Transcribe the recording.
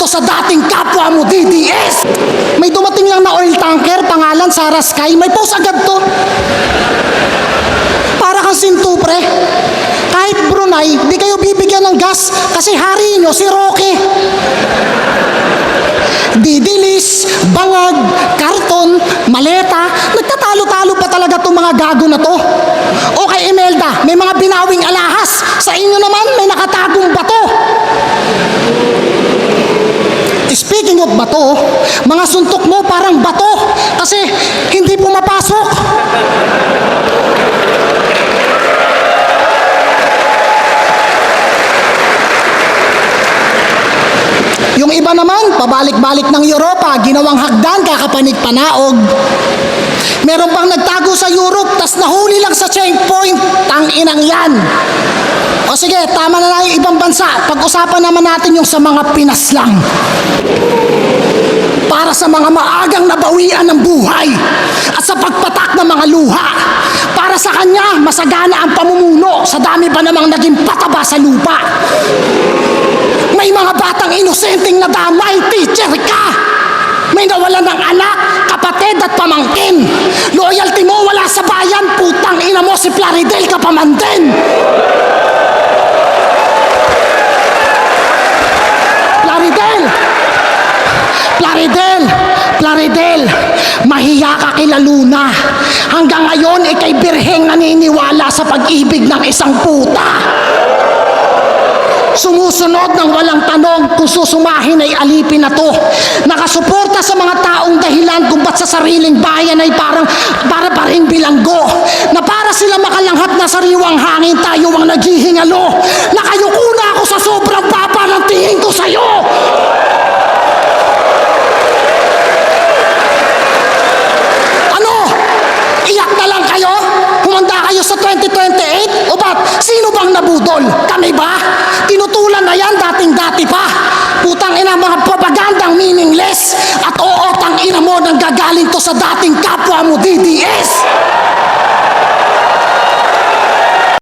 to sa dating kapwa mo, DDS. May dumating lang na oil tanker, pangalan Sara Sky, may post agad to. Para kang sintu, pre. Kahit Brunei, di kayo bibigyan ng gas kasi hari nyo si Roque. Didilis, bangag, karton, maleta, nagtatalo-talo pa talaga itong mga gago na to. O kay Imelda, may mga binawing alahas. Sa inyo naman, may nakatagong bato. Speaking of bato, mga suntok mo parang bato kasi hindi pumapasok. Yung iba naman, pabalik-balik ng Europa, ginawang hagdan, kakapanig-panaog. Meron pang nagtago sa Europe, tas nahuli lang sa checkpoint. Tang-inang yan. O sige, tama na lang yung ibang bansa. Pag-usapan naman natin yung sa mga Pinas lang. Para sa mga maagang nabawian ng buhay at sa pagpatak ng mga luha. Para sa kanya, masagana ang pamumuno sa dami pa namang naging pataba sa lupa. May mga batang inosenteng nadamay, teacher ka! May nawalan ng anak, kapatid at pamangkin. Loyalty mo wala sa bayan, putang ina mo si Plaridel ka pa man din. Plaridel, mahiya ka kila Luna. Hanggang ngayon, ikay birheng naniniwala sa pag-ibig ng isang puta. Sumusunod ng walang tanong kung susumahin ay alipin na to. Nakasuporta sa mga taong dahilan kung ba't sa sariling bayan ay para pa rin bilanggo. Na para sila makalanghap na sariwang hangin, tayo ang naghihingalo. Nakayuko na ako sa sobrang baba ng tingin ko sa'yo. Ano? Iyak na lang kayo? Humanda kayo sa 2028? O ba't? Sino bang nabudol? Kami ba? Tinutulan na yan dating-dati pa. Putang ina, mga propagandang meaningless. At oo, tang ina mo nang gagaling to sa dating kapwa mo, DDS.